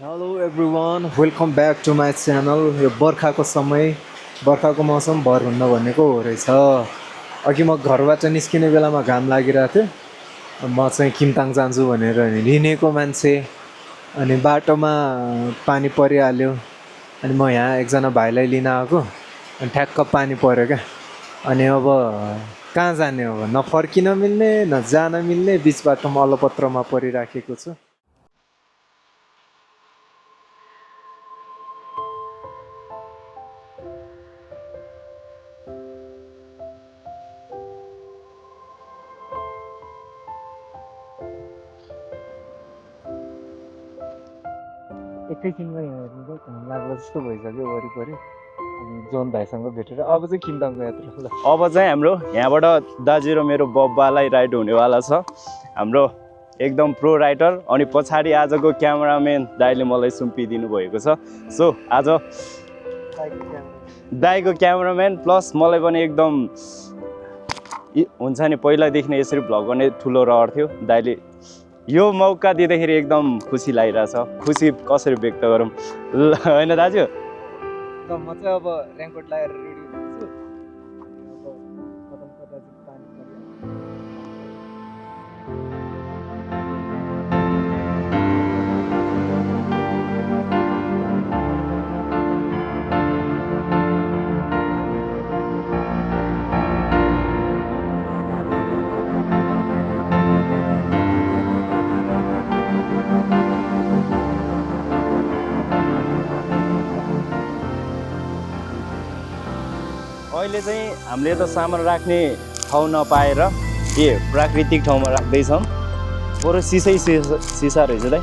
Hello everyone welcome back to my channel. यो बर्खाको समय बर्खाको मौसम भर हुन्न भनेको हो रहेछ। अघि म घरबाट निस्किने बेलामा घाम लागिरहेको थियो। म चाहिँ किमताङ जान्छु भनेर हिँडेको मान्छे, अनि बाटोमा पानी परिहाल्यो। अनि म यहाँ एकजना भाइलाई लिन आएको, अनि ठ्याक्क पानी पऱ्यो क्या। अनि अब कहाँ जाने हो, न फर्किन मिल्ने न जान मिल्ने, बिच बाटोमा अलपत्रमा परिराखेको छु। एकैछिनमा हेर्नु त घाम लाग्ला जस्तो भइसक्यो वरिपरि। अनि जोन भाइसँग भेटेर अब चाहिँ किमताङको यात्रा ल। अब चाहिँ हाम्रो यहाँबाट दाजु र मेरो बब्बालाई राइड हुनेवाला छ। हाम्रो एकदम प्रो राइडर, अनि पछाडि आजको क्यामेराम्यान दाइले मलाई सुम्पिदिनु भएको छ। सो आज दाइको क्यामेराम्यान प्लस मलाई पनि एकदम हुन्छ नि, पहिलादेखि नै यसरी भ्लग गर्ने ठुलो रहर थियो। दाइले यो मौका दिँदाखेरि एकदम खुसी लागिरहेछ। खुसी कसरी व्यक्त गरौँ होइन दाजु? म चाहिँ अब रेनकोट लगाएर रेडी हुन्छु। अब कदम कदाचित पानी परिहाल्छ। अहिले चाहिँ हामीले त सामान राख्ने ठाउँ नपाएर प्राकृतिक ठाउँमा राख्दैछौँ। बरु सिसा रहेछ दाइ।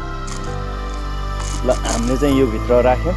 ल हामीले चाहिँ यो भित्र राख्यौँ।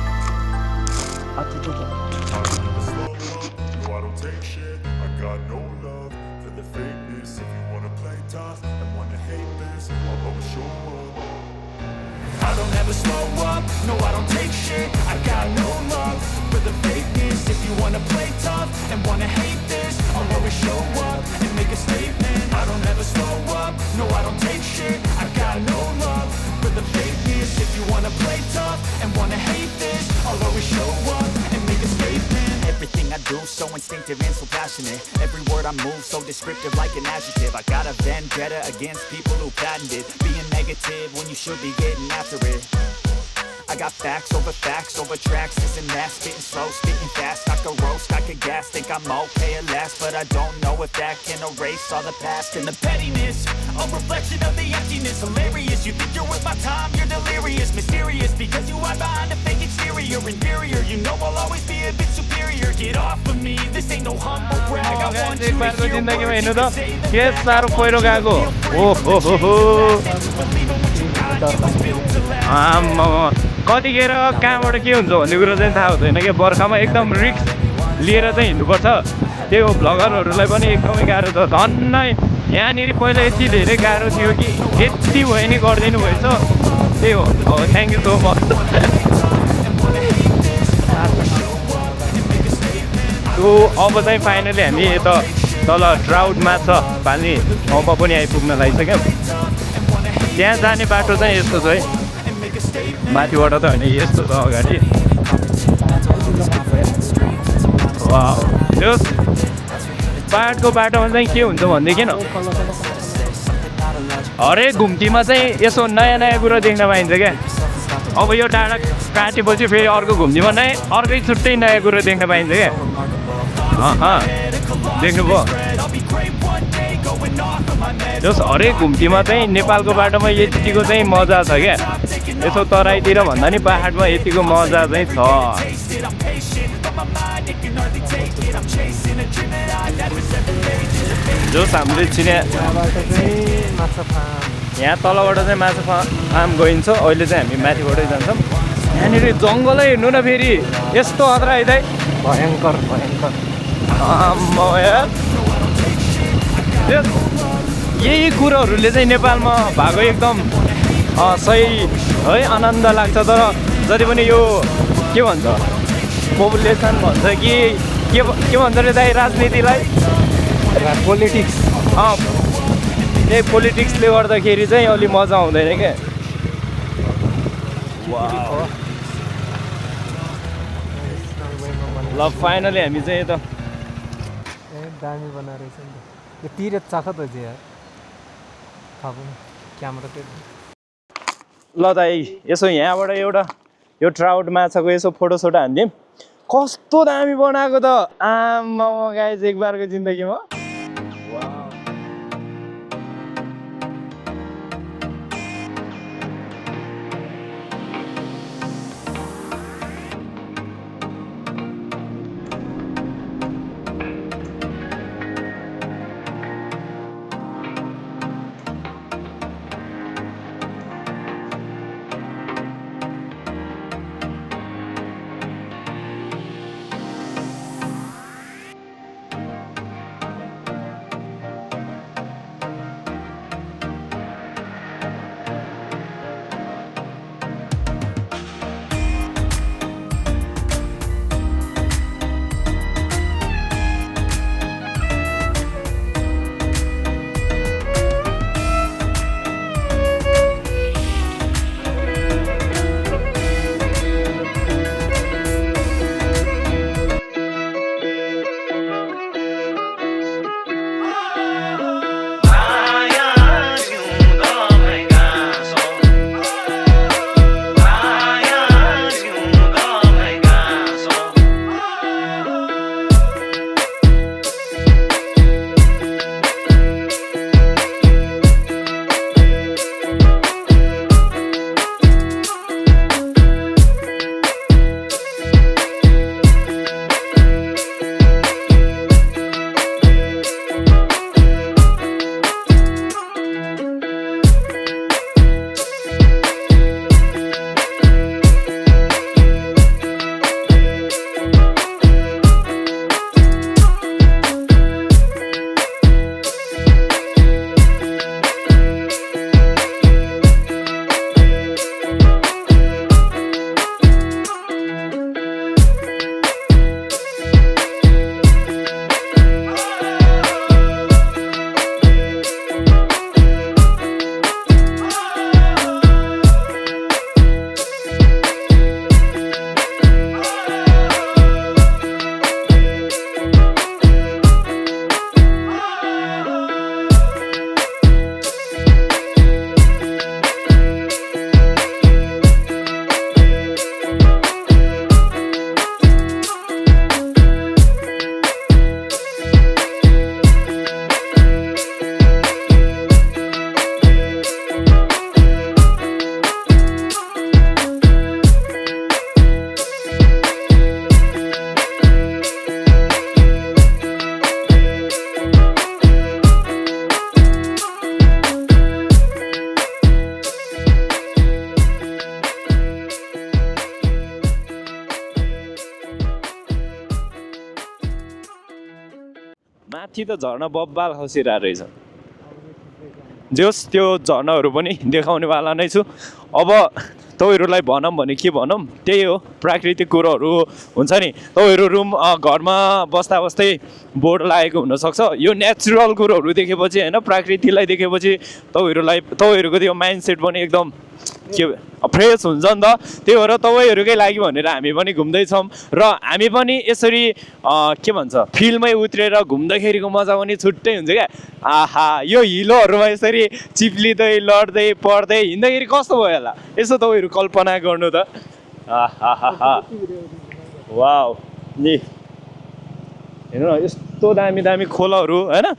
If you wanna play tough and wanna hate this, I'll always show up and make a statement. I don't ever slow up, no I don't take shit. I got no love for the fakeness. If you wanna play tough and wanna hate this, I'll always show up and make a statement. Everything I do so instinctive and so passionate. Every word I move so descriptive like an adjective. I got a vendetta against people who patented being negative when you should be getting after it. I got facts over tracks, this and that, spitting slow, spitting fast. I could roast, I could gas, think I'm okay at last, but I don't know if that can erase all the past. And the pettiness, a reflection of the emptiness. Hilarious, you think you're worth my time, you're delirious. Mysterious, because you hide behind a fake exterior. Inferior, you know I'll always be a bit superior. Get off of me, this ain't no humble brag. I want you to hear words, you can say them yes, सारो पहिरो गएको। कतिखेर कहाँबाट के हुन्छ भन्ने कुरो चाहिँ थाहा हुँदैन क्या। बर्खामा एकदम रिस्क लिएर चाहिँ हिँड्नुपर्छ। त्यही हो, भ्लगरहरूलाई पनि एकदमै गाह्रो छ। धन्नै यहाँनिर पहिला यति धेरै गाह्रो थियो कि यति भयो नि गरिदिनु भएछ। त्यही हो, थ्याङ्क यू सो मच। अब चाहिँ फाइनली हामी यता तल ट्राउटमा छ पानी ठाउँमा पनि आइपुग्न लागिसक्यौँ। त्यहाँ जाने बाटो चाहिँ यस्तो छ है, माथिबाट त होइन, यस्तो छ अगाडि। त्यो पाहाडको बाटोमा चाहिँ के हुन्छ भनेदेखि हरेक घुम्तीमा चाहिँ यसो नयाँ नयाँ कुरो देख्न पाइन्छ क्या। अब यो डाँडा काटेपछि फेरि अर्को घुम्तीमा अर्कै छुट्टै नयाँ कुरो देख्न पाइन्छ क्या। देख्नुभयो? जस हरेक घुम्तीमा चाहिँ नेपालको बाटोमा यतिको चाहिँ मजा छ क्या। यसो तराईतिर भन्दा नि पाहाडमा यतिको मजा चाहिँ छ। जस हामीले चिने यहाँ तलबाट चाहिँ माछा फार्म गइन्छ। अहिले चाहिँ हामी माथिबाटै जान्छौँ। यहाँनिर जङ्गलै हेर्नु न, फेरि यस्तो खतरा है, भयङ्कर भयङ्कर। यही कुरोहरूले चाहिँ नेपालमा भएको एकदम सही है, आनन्द लाग्छ। तर जति पनि यो के भन्छ, पपुलेसन भन्छ कि के भन्छ रे दाइ राजनीतिलाई, पोलिटिक्स। त्यही पोलिटिक्सले गर्दाखेरि चाहिँ अलि मजा आउँदैन क्या। ल फाइनली हामी चाहिँ यता दामी बनाएर रहेछ नि त यो तिर चाख त जे यार थाहा पनि क्यामेरा त्यो ल दाइ यसो यहाँबाट एउटा यो ट्राउट माछाको यसो फोटोसोटो हानिदिउँ कस्तो दामी बनाएको त आमा गाइस एक बारको जिन्दगीमा माथि त झर्ना बब्बाल खसिरहेको रहेछ जोस् त्यो झर्नाहरू पनि देखाउनेवाला नै छु अब तपाईँहरूलाई भनौँ भने के भनौँ त्यही हो प्राकृतिक कुरोहरू हुन्छ नि तपाईँहरू घरमा बस्दा बस्दै बोर्ड लागेको हुनसक्छ यो नेचुरल कुरोहरू देखेपछि होइन प्रकृतिलाई देखेपछि तपाईँहरूको त्यो माइन्डसेट पनि एकदम के फ्रेस हुन्छ नि त त्यही भएर तपाईँहरूकै लागि भनेर हामी पनि घुम्दैछौँ र हामी पनि यसरी के भन्छ फिल्डमै उत्रेर घुम्दाखेरिको मजा पनि छुट्टै हुन्छ क्या आहा यो हिलोहरूमा यसरी चिप्लिँदै लड्दै पढ्दै हिँड्दाखेरि कस्तो भयो होला यसो तपाईँहरू कल्पना गर्नु त आहा वाउ नि हेर्नु न यस्तो दामी दामी खोलाहरू होइन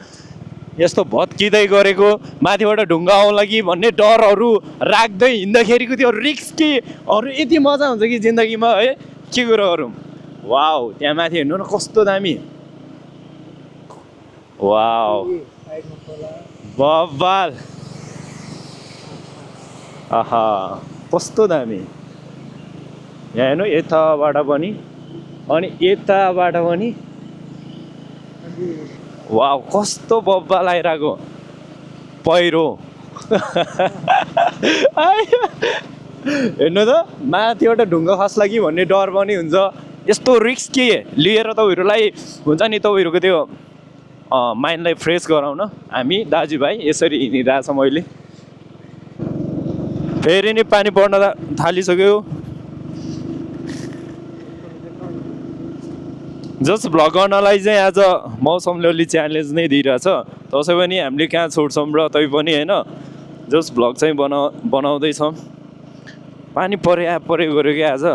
यस्तो भत्किँदै गरेको माथिबाट ढुङ्गा आउला कि भन्ने डरहरू राख्दै हिँड्दाखेरिको त्यो रिस्कीहरू यति मजा हुन्छ कि जिन्दगीमा है के कुरो गरौँ वाउ त्यहाँ माथि हेर्नु न कस्तो दामी वाउ बब्बाल आहा कस्तो दामी यहाँ हेर्नु यताबाट पनि अनि यताबाट पनि वाउ कस्तो बब्बा लगाइरहेको पहिरो हेर्नु त माथिबाट ढुङ्गा खस्ला कि भन्ने डर पनि हुन्छ यस्तो रिस्क के लिएर तपाईँहरूलाई हुन्छ नि तपाईँहरूको त्यो माइन्डलाई फ्रेस गराउन हामी दाजुभाइ यसरी हिँडिरहेछौँ अहिले फेरि नि पानी पर्न थालिसक्यो। जस्ट भ्लग गर्नलाई चाहिँ आज मौसमले अलि च्यालेन्ज नै दिइरहेछ। तसै पनि हामीले कहाँ छोड्छौँ र तै पनि होइन जस्ट भ्लग चाहिँ बनाउँदैछौँ। पानी परे गऱ्यो क्या आज।